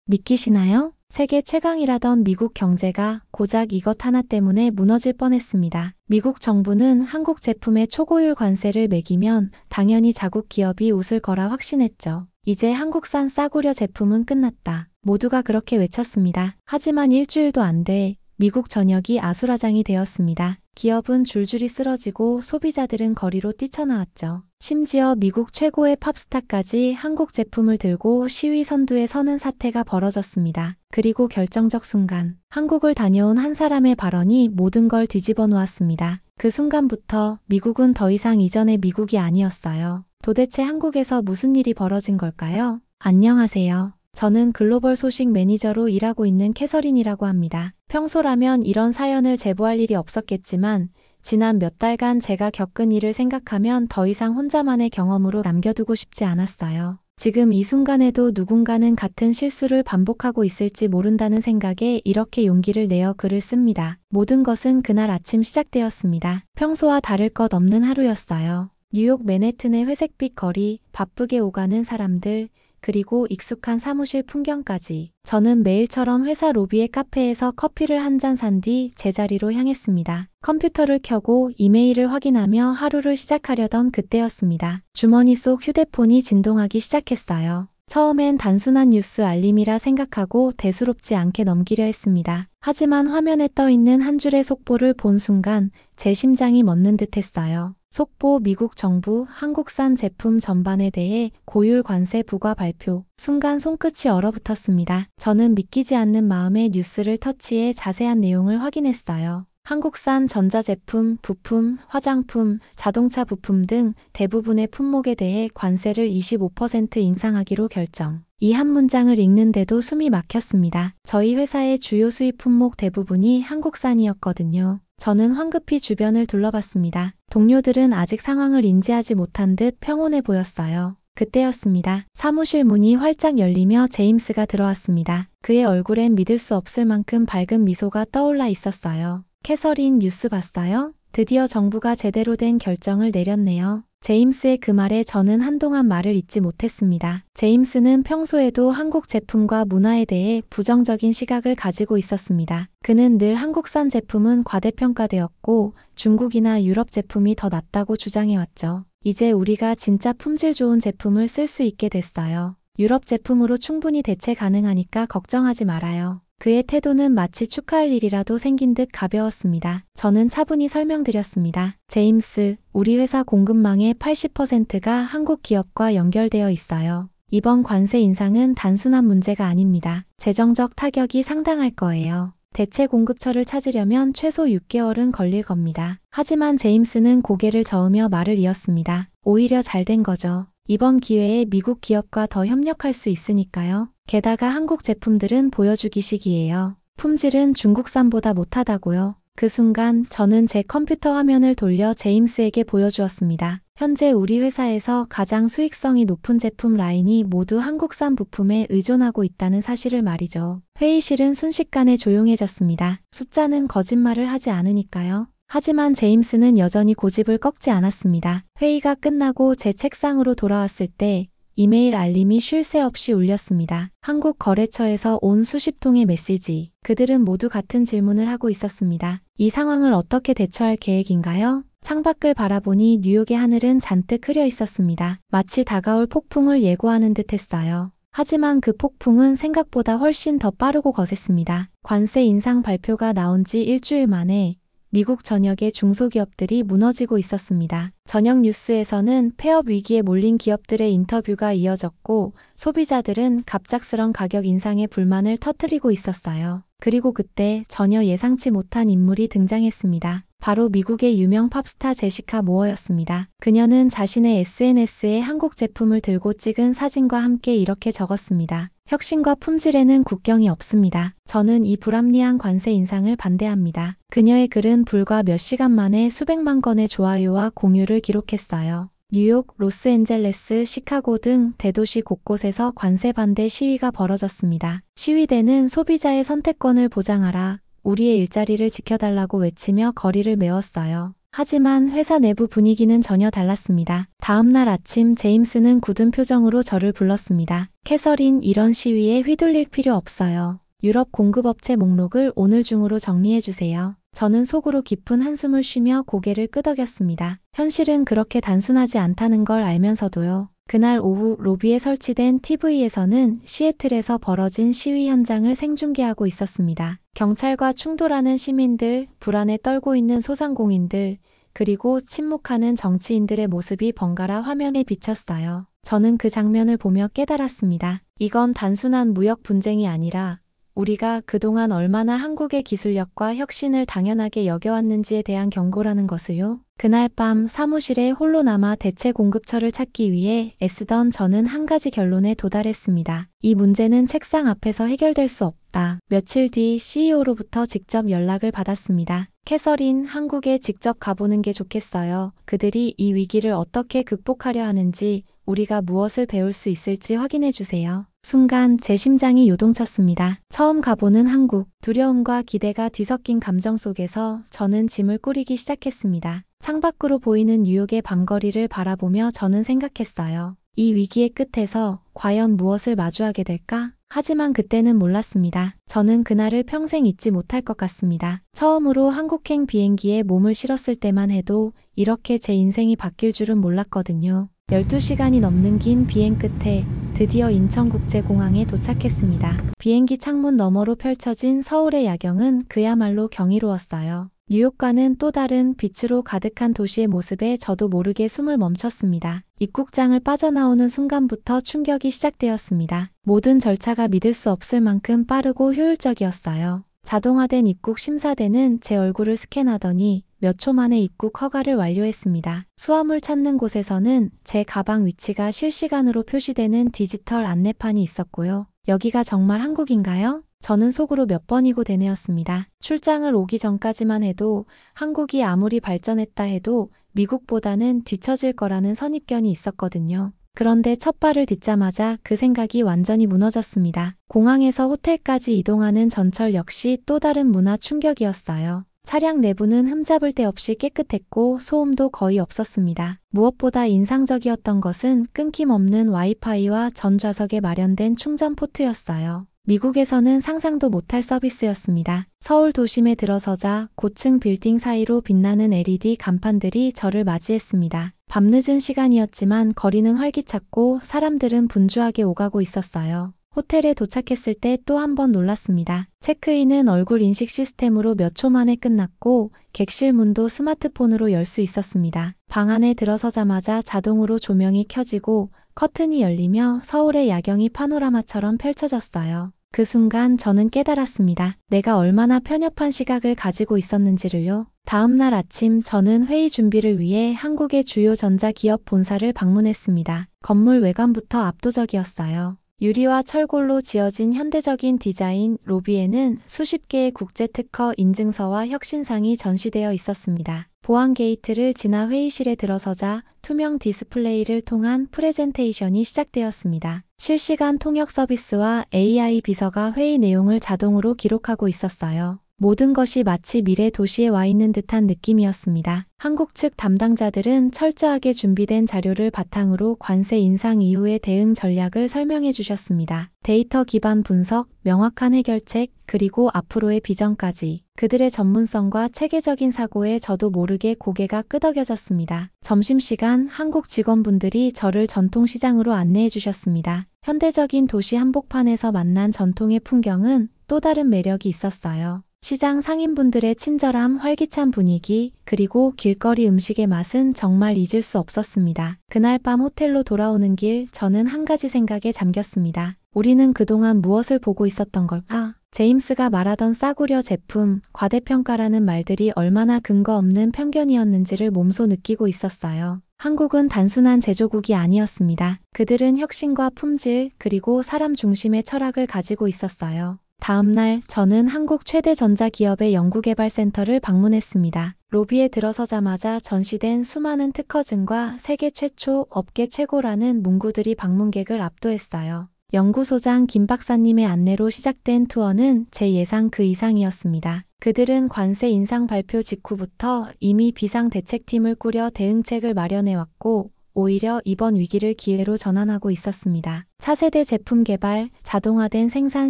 믿기시나요? 세계 최강이라던 미국 경제가 고작 이것 하나 때문에 무너질 뻔했습니다. 미국 정부는 한국 제품에 초고율 관세를 매기면 당연히 자국 기업이 웃을 거라 확신했죠. 이제 한국산 싸구려 제품은 끝났다. 모두가 그렇게 외쳤습니다. 하지만 일주일도 안 돼 미국 전역이 아수라장이 되었습니다. 기업은 줄줄이 쓰러지고 소비자들은 거리로 뛰쳐나왔죠. 심지어 미국 최고의 팝스타까지 한국 제품을 들고 시위 선두에 서는 사태가 벌어졌습니다. 그리고 결정적 순간, 한국을 다녀온 한 사람의 발언이 모든 걸 뒤집어 놓았습니다. 그 순간부터 미국은 더 이상 이전의 미국이 아니었어요. 도대체 한국에서 무슨 일이 벌어진 걸까요? 안녕하세요. 저는 글로벌 소식 매니저로 일하고 있는 캐서린이라고 합니다. 평소라면 이런 사연을 제보할 일이 없었겠지만 지난 몇 달간 제가 겪은 일을 생각하면 더 이상 혼자만의 경험으로 남겨두고 싶지 않았어요. 지금 이 순간에도 누군가는 같은 실수를 반복하고 있을지 모른다는 생각에 이렇게 용기를 내어 글을 씁니다. 모든 것은 그날 아침 시작되었습니다. 평소와 다를 것 없는 하루였어요. 뉴욕 맨해튼의 회색빛 거리, 바쁘게 오가는 사람들, 그리고 익숙한 사무실 풍경까지. 저는 매일처럼 회사 로비의 카페에서 커피를 한 잔 산 뒤 제자리로 향했습니다. 컴퓨터를 켜고 이메일을 확인하며 하루를 시작하려던 그때였습니다. 주머니 속 휴대폰이 진동하기 시작했어요. 처음엔 단순한 뉴스 알림이라 생각하고 대수롭지 않게 넘기려 했습니다. 하지만 화면에 떠 있는 한 줄의 속보를 본 순간 제 심장이 멎는 듯 했어요. 속보 미국 정부 한국산 제품 전반에 대해 고율 관세 부과 발표. 순간 손끝이 얼어붙었습니다. 저는 믿기지 않는 마음에 뉴스를 터치해 자세한 내용을 확인했어요. 한국산 전자제품, 부품, 화장품, 자동차 부품 등 대부분의 품목에 대해 관세를 25% 인상하기로 결정. 이 한 문장을 읽는데도 숨이 막혔습니다. 저희 회사의 주요 수입 품목 대부분이 한국산이었거든요. 저는 황급히 주변을 둘러봤습니다. 동료들은 아직 상황을 인지하지 못한 듯 평온해 보였어요. 그때였습니다. 사무실 문이 활짝 열리며 제임스가 들어왔습니다. 그의 얼굴엔 믿을 수 없을 만큼 밝은 미소가 떠올라 있었어요. 캐서린, 뉴스 봤어요? 드디어 정부가 제대로 된 결정을 내렸네요. 제임스의 그 말에 저는 한동안 말을 잇지 못했습니다. 제임스는 평소에도 한국 제품과 문화에 대해 부정적인 시각을 가지고 있었습니다. 그는 늘 한국산 제품은 과대평가되었고 중국이나 유럽 제품이 더 낫다고 주장해왔죠. 이제 우리가 진짜 품질 좋은 제품을 쓸 수 있게 됐어요. 유럽 제품으로 충분히 대체 가능하니까 걱정하지 말아요. 그의 태도는 마치 축하할 일이라도 생긴 듯 가벼웠습니다. 저는 차분히 설명드렸습니다. 제임스, 우리 회사 공급망의 80%가 한국 기업과 연결되어 있어요. 이번 관세 인상은 단순한 문제가 아닙니다. 재정적 타격이 상당할 거예요. 대체 공급처를 찾으려면 최소 6개월은 걸릴 겁니다. 하지만 제임스는 고개를 저으며 말을 이었습니다. 오히려 잘 된 거죠. 이번 기회에 미국 기업과 더 협력할 수 있으니까요. 게다가 한국 제품들은 보여주기식이에요. 품질은 중국산보다 못하다고요. 그 순간 저는 제 컴퓨터 화면을 돌려 제임스에게 보여주었습니다. 현재 우리 회사에서 가장 수익성이 높은 제품 라인이 모두 한국산 부품에 의존하고 있다는 사실을 말이죠. 회의실은 순식간에 조용해졌습니다. 숫자는 거짓말을 하지 않으니까요. 하지만 제임스는 여전히 고집을 꺾지 않았습니다. 회의가 끝나고 제 책상으로 돌아왔을 때 이메일 알림이 쉴 새 없이 울렸습니다. 한국 거래처에서 온 수십 통의 메시지. 그들은 모두 같은 질문을 하고 있었습니다. 이 상황을 어떻게 대처할 계획인가요? 창밖을 바라보니 뉴욕의 하늘은 잔뜩 흐려 있었습니다. 마치 다가올 폭풍을 예고하는 듯 했어요. 하지만 그 폭풍은 생각보다 훨씬 더 빠르고 거셌습니다. 관세 인상 발표가 나온 지 일주일 만에 미국 전역의 중소기업들이 무너지고 있었습니다. 저녁 뉴스에서는 폐업 위기에 몰린 기업들의 인터뷰가 이어졌고 소비자들은 갑작스런 가격 인상에 불만을 터뜨리고 있었어요. 그리고 그때 전혀 예상치 못한 인물이 등장했습니다. 바로 미국의 유명 팝스타 제시카 모어였습니다. 그녀는 자신의 SNS에 한국 제품을 들고 찍은 사진과 함께 이렇게 적었습니다. 혁신과 품질에는 국경이 없습니다. 저는 이 불합리한 관세 인상을 반대합니다. 그녀의 글은 불과 몇 시간 만에 수백만 건의 좋아요와 공유를 기록했어요. 뉴욕, 로스앤젤레스, 시카고 등 대도시 곳곳에서 관세 반대 시위가 벌어졌습니다. 시위대는 소비자의 선택권을 보장하라, 우리의 일자리를 지켜달라고 외치며 거리를 메웠어요. 하지만 회사 내부 분위기는 전혀 달랐습니다. 다음 날 아침 제임스는 굳은 표정으로 저를 불렀습니다. 캐서린, 이런 시위에 휘둘릴 필요 없어요. 유럽 공급업체 목록을 오늘 중으로 정리해주세요. 저는 속으로 깊은 한숨을 쉬며 고개를 끄덕였습니다. 현실은 그렇게 단순하지 않다는 걸 알면서도요. 그날 오후 로비에 설치된 TV에서는 시애틀에서 벌어진 시위 현장을 생중계하고 있었습니다. 경찰과 충돌하는 시민들, 불안에 떨고 있는 소상공인들, 그리고 침묵하는 정치인들의 모습이 번갈아 화면에 비쳤어요. 저는 그 장면을 보며 깨달았습니다. 이건 단순한 무역 분쟁이 아니라 우리가 그동안 얼마나 한국의 기술력과 혁신을 당연하게 여겨왔는지에 대한 경고라는 것을요. 그날 밤 사무실에 홀로 남아 대체 공급처를 찾기 위해 애쓰던 저는 한 가지 결론에 도달했습니다. 이 문제는 책상 앞에서 해결될 수 없다. 며칠 뒤 CEO로부터 직접 연락을 받았습니다. 캐서린, 한국에 직접 가보는 게 좋겠어요. 그들이 이 위기를 어떻게 극복하려 하는지, 우리가 무엇을 배울 수 있을지 확인해 주세요. 순간 제 심장이 요동쳤습니다. 처음 가보는 한국, 두려움과 기대가 뒤섞인 감정 속에서 저는 짐을 꾸리기 시작했습니다. 창밖으로 보이는 뉴욕의 밤거리를 바라보며 저는 생각했어요. 이 위기의 끝에서 과연 무엇을 마주하게 될까? 하지만 그때는 몰랐습니다. 저는 그날을 평생 잊지 못할 것 같습니다. 처음으로 한국행 비행기에 몸을 실었을 때만 해도 이렇게 제 인생이 바뀔 줄은 몰랐거든요. 12시간이 넘는 긴 비행 끝에 드디어 인천국제공항에 도착했습니다. 비행기 창문 너머로 펼쳐진 서울의 야경은 그야말로 경이로웠어요. 뉴욕과는 또 다른 빛으로 가득한 도시의 모습에 저도 모르게 숨을 멈췄습니다. 입국장을 빠져나오는 순간부터 충격이 시작되었습니다. 모든 절차가 믿을 수 없을 만큼 빠르고 효율적이었어요. 자동화된 입국 심사대는 제 얼굴을 스캔하더니 몇 초 만에 입국 허가를 완료했습니다. 수화물 찾는 곳에서는 제 가방 위치가 실시간으로 표시되는 디지털 안내판이 있었고요. 여기가 정말 한국인가요? 저는 속으로 몇 번이고 되뇌었습니다. 출장을 오기 전까지만 해도 한국이 아무리 발전했다 해도 미국보다는 뒤처질 거라는 선입견이 있었거든요. 그런데 첫 발을 딛자마자 그 생각이 완전히 무너졌습니다. 공항에서 호텔까지 이동하는 전철 역시 또 다른 문화 충격이었어요. 차량 내부는 흠잡을 데 없이 깨끗했고 소음도 거의 없었습니다. 무엇보다 인상적이었던 것은 끊김없는 와이파이와 전 좌석에 마련된 충전 포트였어요. 미국에서는 상상도 못할 서비스였습니다. 서울 도심에 들어서자 고층 빌딩 사이로 빛나는 LED 간판들이 저를 맞이했습니다. 밤늦은 시간이었지만 거리는 활기찼고 사람들은 분주하게 오가고 있었어요. 호텔에 도착했을 때 또 한 번 놀랐습니다. 체크인은 얼굴 인식 시스템으로 몇 초 만에 끝났고 객실 문도 스마트폰으로 열 수 있었습니다. 방 안에 들어서자마자 자동으로 조명이 켜지고 커튼이 열리며 서울의 야경이 파노라마처럼 펼쳐졌어요. 그 순간 저는 깨달았습니다. 내가 얼마나 편협한 시각을 가지고 있었는지를요. 다음 날 아침 저는 회의 준비를 위해 한국의 주요 전자기업 본사를 방문했습니다. 건물 외관부터 압도적이었어요. 유리와 철골로 지어진 현대적인 디자인, 로비에는 수십 개의 국제특허 인증서와 혁신상이 전시되어 있었습니다. 보안 게이트를 지나 회의실에 들어서자 투명 디스플레이를 통한 프레젠테이션이 시작되었습니다. 실시간 통역 서비스와 AI 비서가 회의 내용을 자동으로 기록하고 있었어요. 모든 것이 마치 미래 도시에 와 있는 듯한 느낌이었습니다. 한국 측 담당자들은 철저하게 준비된 자료를 바탕으로 관세 인상 이후의 대응 전략을 설명해 주셨습니다. 데이터 기반 분석, 명확한 해결책, 그리고 앞으로의 비전까지. 그들의 전문성과 체계적인 사고에 저도 모르게 고개가 끄덕여졌습니다. 점심시간 한국 직원분들이 저를 전통시장으로 안내해 주셨습니다. 현대적인 도시 한복판에서 만난 전통의 풍경은 또 다른 매력이 있었어요. 시장 상인분들의 친절함, 활기찬 분위기, 그리고 길거리 음식의 맛은 정말 잊을 수 없었습니다. 그날 밤 호텔로 돌아오는 길, 저는 한 가지 생각에 잠겼습니다. 우리는 그동안 무엇을 보고 있었던 걸까? 제임스가 말하던 싸구려 제품, 과대평가라는 말들이 얼마나 근거 없는 편견이었는지를 몸소 느끼고 있었어요. 한국은 단순한 제조국이 아니었습니다. 그들은 혁신과 품질, 그리고 사람 중심의 철학을 가지고 있었어요. 다음 날 저는 한국 최대 전자기업의 연구개발센터를 방문했습니다. 로비에 들어서자마자 전시된 수많은 특허증과 세계 최초, 업계 최고라는 문구들이 방문객을 압도했어요. 연구소장 김 박사님의 안내로 시작된 투어는 제 예상 그 이상이었습니다. 그들은 관세 인상 발표 직후부터 이미 비상대책팀을 꾸려 대응책을 마련해왔고 오히려 이번 위기를 기회로 전환하고 있었습니다. 차세대 제품 개발, 자동화된 생산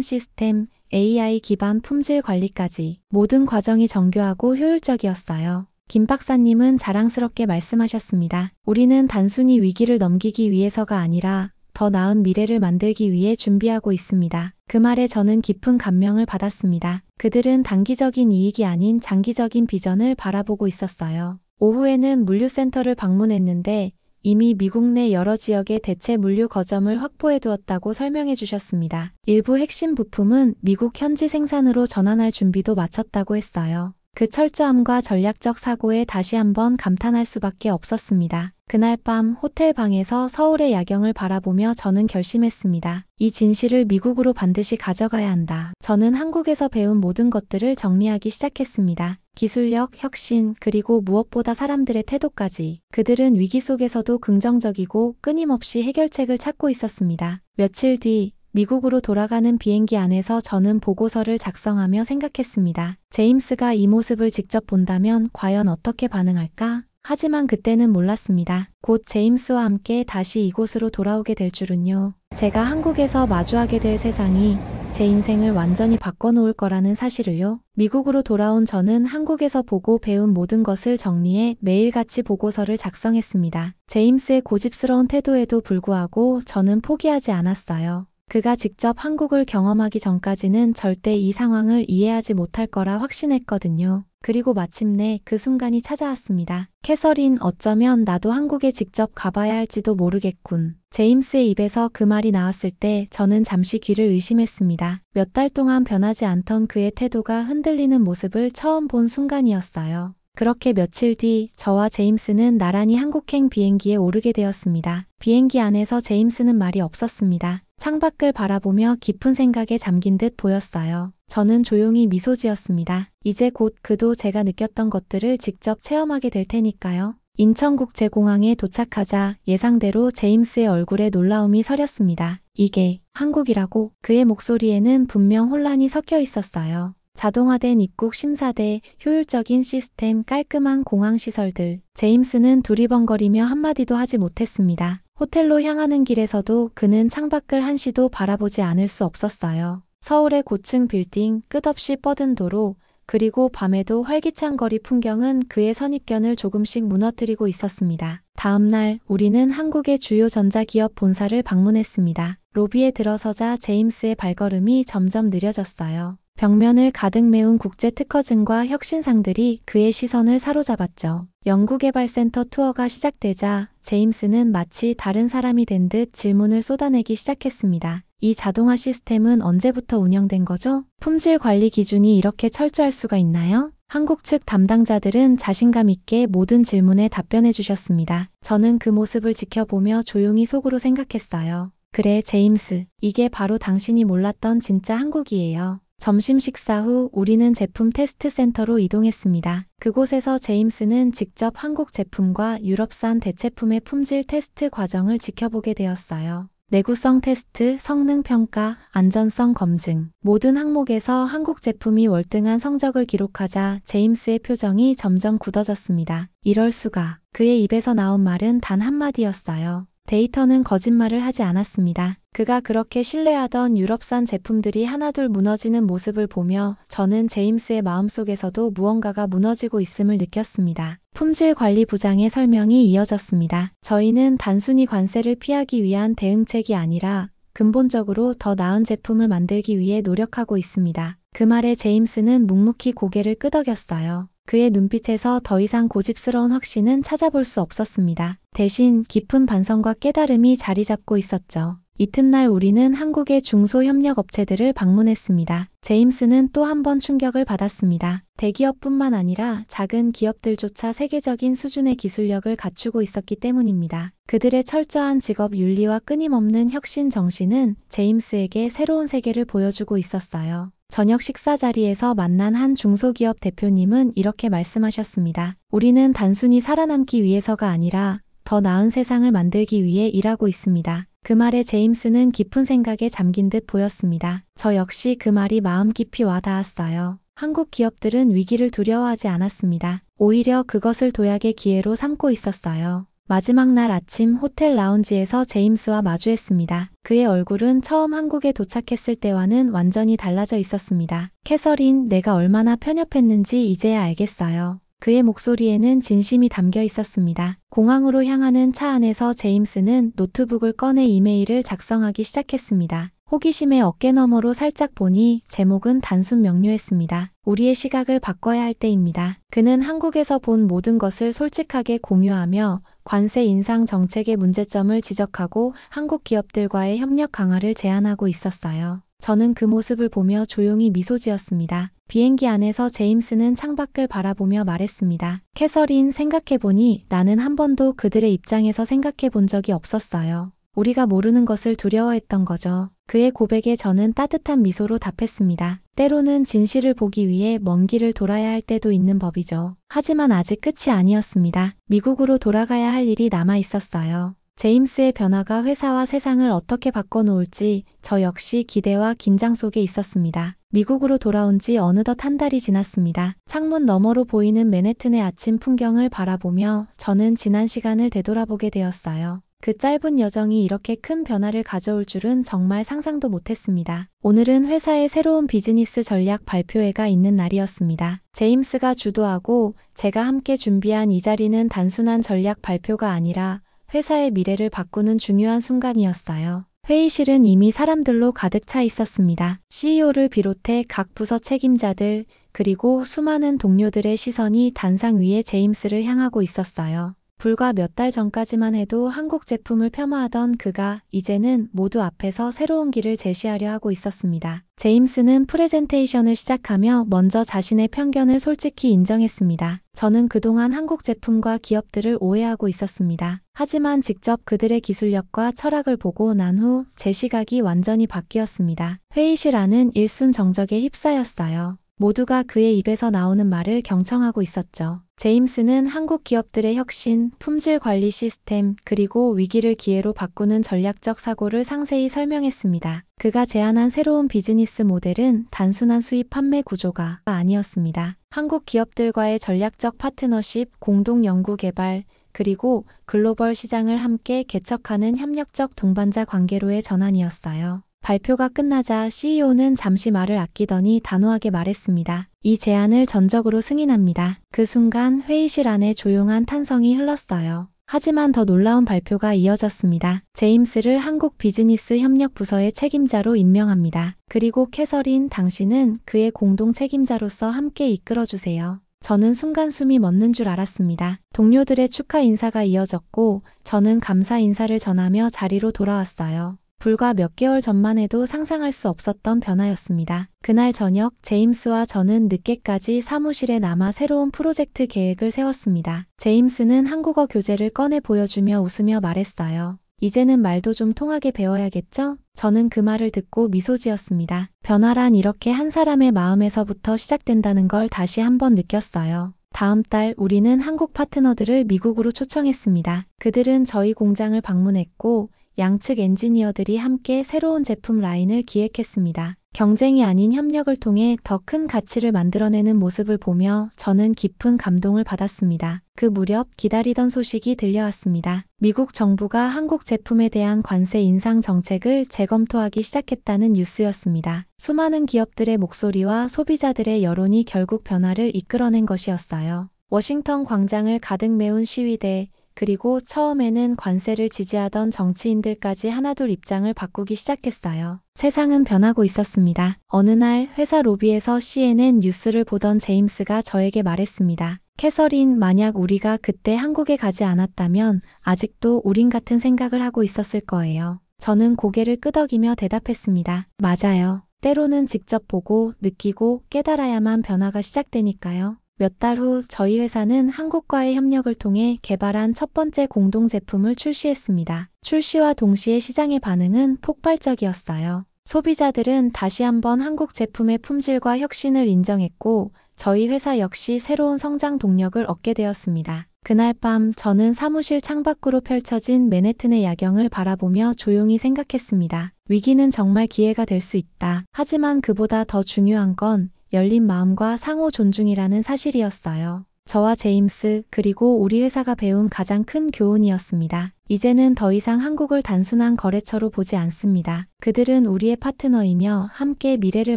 시스템, AI 기반 품질 관리까지 모든 과정이 정교하고 효율적이었어요. 김 박사님은 자랑스럽게 말씀하셨습니다. 우리는 단순히 위기를 넘기기 위해서가 아니라 더 나은 미래를 만들기 위해 준비하고 있습니다. 그 말에 저는 깊은 감명을 받았습니다. 그들은 단기적인 이익이 아닌 장기적인 비전을 바라보고 있었어요. 오후에는 물류센터를 방문했는데 이미 미국 내 여러 지역에 대체 물류 거점을 확보해 두었다고 설명해 주셨습니다. 일부 핵심 부품은 미국 현지 생산으로 전환할 준비도 마쳤다고 했어요. 그 철저함과 전략적 사고에 다시 한번 감탄할 수밖에 없었습니다. 그날 밤 호텔 방에서 서울의 야경을 바라보며 저는 결심했습니다. 이 진실을 미국으로 반드시 가져가야 한다. 저는 한국에서 배운 모든 것들을 정리하기 시작했습니다. 기술력, 혁신, 그리고 무엇보다 사람들의 태도까지. 그들은 위기 속에서도 긍정적이고 끊임없이 해결책을 찾고 있었습니다. 며칠 뒤 미국으로 돌아가는 비행기 안에서 저는 보고서를 작성하며 생각했습니다. 제임스가 이 모습을 직접 본다면 과연 어떻게 반응할까? 하지만 그때는 몰랐습니다. 곧 제임스와 함께 다시 이곳으로 돌아오게 될 줄은요. 제가 한국에서 마주하게 될 세상이 제 인생을 완전히 바꿔놓을 거라는 사실을요. 미국으로 돌아온 저는 한국에서 보고 배운 모든 것을 정리해 매일같이 보고서를 작성했습니다. 제임스의 고집스러운 태도에도 불구하고 저는 포기하지 않았어요. 그가 직접 한국을 경험하기 전까지는 절대 이 상황을 이해하지 못할 거라 확신했거든요. 그리고 마침내 그 순간이 찾아왔습니다. 캐서린, 어쩌면 나도 한국에 직접 가봐야 할지도 모르겠군. 제임스의 입에서 그 말이 나왔을 때 저는 잠시 귀를 의심했습니다. 몇 달 동안 변하지 않던 그의 태도가 흔들리는 모습을 처음 본 순간이었어요. 그렇게 며칠 뒤 저와 제임스는 나란히 한국행 비행기에 오르게 되었습니다. 비행기 안에서 제임스는 말이 없었습니다. 창밖을 바라보며 깊은 생각에 잠긴 듯 보였어요. 저는 조용히 미소 지었습니다. 이제 곧 그도 제가 느꼈던 것들을 직접 체험하게 될 테니까요. 인천국제공항에 도착하자 예상대로 제임스의 얼굴에 놀라움이 서렸습니다. 이게 한국이라고? 그의 목소리에는 분명 혼란이 섞여 있었어요. 자동화된 입국 심사대, 효율적인 시스템, 깔끔한 공항 시설들. 제임스는 두리번거리며 한마디도 하지 못했습니다. 호텔로 향하는 길에서도 그는 창밖을 한시도 바라보지 않을 수 없었어요. 서울의 고층 빌딩, 끝없이 뻗은 도로, 그리고 밤에도 활기찬 거리 풍경은 그의 선입견을 조금씩 무너뜨리고 있었습니다. 다음 날 우리는 한국의 주요 전자기업 본사를 방문했습니다. 로비에 들어서자 제임스의 발걸음이 점점 느려졌어요. 벽면을 가득 메운 국제 특허증과 혁신상들이 그의 시선을 사로잡았죠. 연구개발센터 투어가 시작되자 제임스는 마치 다른 사람이 된 듯 질문을 쏟아내기 시작했습니다. 이 자동화 시스템은 언제부터 운영된 거죠? 품질 관리 기준이 이렇게 철저할 수가 있나요? 한국 측 담당자들은 자신감 있게 모든 질문에 답변해 주셨습니다. 저는 그 모습을 지켜보며 조용히 속으로 생각했어요. 그래, 제임스. 이게 바로 당신이 몰랐던 진짜 한국이에요. 점심 식사 후 우리는 제품 테스트 센터로 이동했습니다. 그곳에서 제임스는 직접 한국 제품과 유럽산 대체품의 품질 테스트 과정을 지켜보게 되었어요. 내구성 테스트, 성능 평가, 안전성 검증. 모든 항목에서 한국 제품이 월등한 성적을 기록하자 제임스의 표정이 점점 굳어졌습니다. 이럴 수가. 그의 입에서 나온 말은 단 한마디였어요. 데이터는 거짓말을 하지 않았습니다. 그가 그렇게 신뢰하던 유럽산 제품들이 하나둘 무너지는 모습을 보며 저는 제임스의 마음속에서도 무언가가 무너지고 있음을 느꼈습니다. 품질관리부장의 설명이 이어졌습니다. 저희는 단순히 관세를 피하기 위한 대응책이 아니라 근본적으로 더 나은 제품을 만들기 위해 노력하고 있습니다. 그 말에 제임스는 묵묵히 고개를 끄덕였어요. 그의 눈빛에서 더 이상 고집스러운 확신은 찾아볼 수 없었습니다. 대신 깊은 반성과 깨달음이 자리 잡고 있었죠. 이튿날 우리는 한국의 중소협력업체들을 방문했습니다. 제임스는 또 한 번 충격을 받았습니다. 대기업뿐만 아니라 작은 기업들조차 세계적인 수준의 기술력을 갖추고 있었기 때문입니다. 그들의 철저한 직업 윤리와 끊임없는 혁신 정신은 제임스에게 새로운 세계를 보여주고 있었어요. 저녁 식사 자리에서 만난 한 중소기업 대표님은 이렇게 말씀하셨습니다. 우리는 단순히 살아남기 위해서가 아니라 더 나은 세상을 만들기 위해 일하고 있습니다. 그 말에 제임스는 깊은 생각에 잠긴 듯 보였습니다. 저 역시 그 말이 마음 깊이 와닿았어요. 한국 기업들은 위기를 두려워하지 않았습니다. 오히려 그것을 도약의 기회로 삼고 있었어요. 마지막 날 아침 호텔 라운지에서 제임스와 마주했습니다. 그의 얼굴은 처음 한국에 도착했을 때와는 완전히 달라져 있었습니다. 캐서린, 내가 얼마나 편협했는지 이제야 알겠어요. 그의 목소리에는 진심이 담겨 있었습니다. 공항으로 향하는 차 안에서 제임스는 노트북을 꺼내 이메일을 작성하기 시작했습니다. 호기심에 어깨너머로 살짝 보니 제목은 단순 명료했습니다. 우리의 시각을 바꿔야 할 때입니다. 그는 한국에서 본 모든 것을 솔직하게 공유하며 관세 인상 정책의 문제점을 지적하고 한국 기업들과의 협력 강화를 제안하고 있었어요. 저는 그 모습을 보며 조용히 미소 지었습니다. 비행기 안에서 제임스는 창밖을 바라보며 말했습니다. 캐서린, 생각해보니 나는 한 번도 그들의 입장에서 생각해 본 적이 없었어요. 우리가 모르는 것을 두려워했던 거죠. 그의 고백에 저는 따뜻한 미소로 답했습니다. 때로는 진실을 보기 위해 먼 길을 돌아야 할 때도 있는 법이죠. 하지만 아직 끝이 아니었습니다. 미국으로 돌아가야 할 일이 남아 있었어요. 제임스의 변화가 회사와 세상을 어떻게 바꿔놓을지 저 역시 기대와 긴장 속에 있었습니다. 미국으로 돌아온 지 어느덧 한 달이 지났습니다. 창문 너머로 보이는 맨해튼의 아침 풍경을 바라보며 저는 지난 시간을 되돌아보게 되었어요. 그 짧은 여정이 이렇게 큰 변화를 가져올 줄은 정말 상상도 못했습니다. 오늘은 회사의 새로운 비즈니스 전략 발표회가 있는 날이었습니다. 제임스가 주도하고 제가 함께 준비한 이 자리는 단순한 전략 발표가 아니라 회사의 미래를 바꾸는 중요한 순간이었어요. 회의실은 이미 사람들로 가득 차 있었습니다. CEO를 비롯해 각 부서 책임자들, 그리고 수많은 동료들의 시선이 단상 위에 제임스를 향하고 있었어요. 불과 몇 달 전까지만 해도 한국 제품을 폄하하던 그가 이제는 모두 앞에서 새로운 길을 제시하려 하고 있었습니다. 제임스는 프레젠테이션을 시작하며 먼저 자신의 편견을 솔직히 인정했습니다. 저는 그동안 한국 제품과 기업들을 오해하고 있었습니다. 하지만 직접 그들의 기술력과 철학을 보고 난 후 제 시각이 완전히 바뀌었습니다. 회의실 안은 일순 정적에 휩싸였어요. 모두가 그의 입에서 나오는 말을 경청하고 있었죠. 제임스는 한국 기업들의 혁신, 품질 관리 시스템, 그리고 위기를 기회로 바꾸는 전략적 사고를 상세히 설명했습니다. 그가 제안한 새로운 비즈니스 모델은 단순한 수입 판매 구조가 아니었습니다. 한국 기업들과의 전략적 파트너십, 공동 연구 개발, 그리고 글로벌 시장을 함께 개척하는 협력적 동반자 관계로의 전환이었어요. 발표가 끝나자 CEO는 잠시 말을 아끼더니 단호하게 말했습니다. 이 제안을 전적으로 승인합니다. 그 순간 회의실 안에 조용한 탄성이 흘렀어요. 하지만 더 놀라운 발표가 이어졌습니다. 제임스를 한국 비즈니스 협력 부서의 책임자로 임명합니다. 그리고 캐서린, 당신은 그의 공동 책임자로서 함께 이끌어주세요. 저는 순간 숨이 멎는 줄 알았습니다. 동료들의 축하 인사가 이어졌고 저는 감사 인사를 전하며 자리로 돌아왔어요. 불과 몇 개월 전만 해도 상상할 수 없었던 변화였습니다. 그날 저녁 제임스와 저는 늦게까지 사무실에 남아 새로운 프로젝트 계획을 세웠습니다. 제임스는 한국어 교재를 꺼내 보여주며 웃으며 말했어요. 이제는 말도 좀 통하게 배워야겠죠? 저는 그 말을 듣고 미소 지었습니다. 변화란 이렇게 한 사람의 마음에서부터 시작된다는 걸 다시 한번 느꼈어요. 다음 달 우리는 한국 파트너들을 미국으로 초청했습니다. 그들은 저희 공장을 방문했고 양측 엔지니어들이 함께 새로운 제품 라인을 기획했습니다. 경쟁이 아닌 협력을 통해 더 큰 가치를 만들어내는 모습을 보며 저는 깊은 감동을 받았습니다. 그 무렵 기다리던 소식이 들려왔습니다. 미국 정부가 한국 제품에 대한 관세 인상 정책을 재검토하기 시작했다는 뉴스였습니다. 수많은 기업들의 목소리와 소비자들의 여론이 결국 변화를 이끌어낸 것이었어요. 워싱턴 광장을 가득 메운 시위대, 그리고 처음에는 관세를 지지하던 정치인들까지 하나둘 입장을 바꾸기 시작했어요. 세상은 변하고 있었습니다. 어느 날 회사 로비에서 CNN 뉴스를 보던 제임스가 저에게 말했습니다. 캐서린, 만약 우리가 그때 한국에 가지 않았다면 아직도 우린 같은 생각을 하고 있었을 거예요. 저는 고개를 끄덕이며 대답했습니다. 맞아요. 때로는 직접 보고 느끼고 깨달아야만 변화가 시작되니까요. 몇 달 후 저희 회사는 한국과의 협력을 통해 개발한 첫 번째 공동 제품을 출시했습니다. 출시와 동시에 시장의 반응은 폭발적이었어요. 소비자들은 다시 한번 한국 제품의 품질과 혁신을 인정했고 저희 회사 역시 새로운 성장 동력을 얻게 되었습니다. 그날 밤 저는 사무실 창밖으로 펼쳐진 맨해튼의 야경을 바라보며 조용히 생각했습니다. 위기는 정말 기회가 될 수 있다. 하지만 그보다 더 중요한 건 열린 마음과 상호 존중이라는 사실이었어요. 저와 제임스 그리고 우리 회사가 배운 가장 큰 교훈이었습니다. 이제는 더 이상 한국을 단순한 거래처로 보지 않습니다. 그들은 우리의 파트너이며 함께 미래를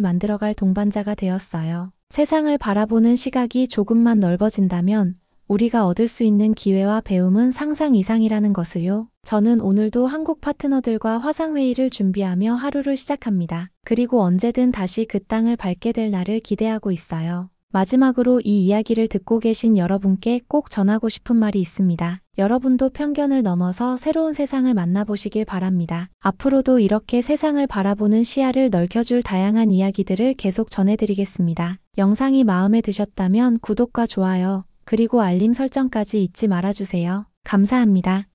만들어갈 동반자가 되었어요. 세상을 바라보는 시각이 조금만 넓어진다면 우리가 얻을 수 있는 기회와 배움은 상상 이상이라는 것을요. 저는 오늘도 한국 파트너들과 화상회의를 준비하며 하루를 시작합니다. 그리고 언제든 다시 그 땅을 밟게 될 날을 기대하고 있어요. 마지막으로 이 이야기를 듣고 계신 여러분께 꼭 전하고 싶은 말이 있습니다. 여러분도 편견을 넘어서 새로운 세상을 만나보시길 바랍니다. 앞으로도 이렇게 세상을 바라보는 시야를 넓혀줄 다양한 이야기들을 계속 전해드리겠습니다. 영상이 마음에 드셨다면 구독과 좋아요, 그리고 알림 설정까지 잊지 말아주세요. 감사합니다.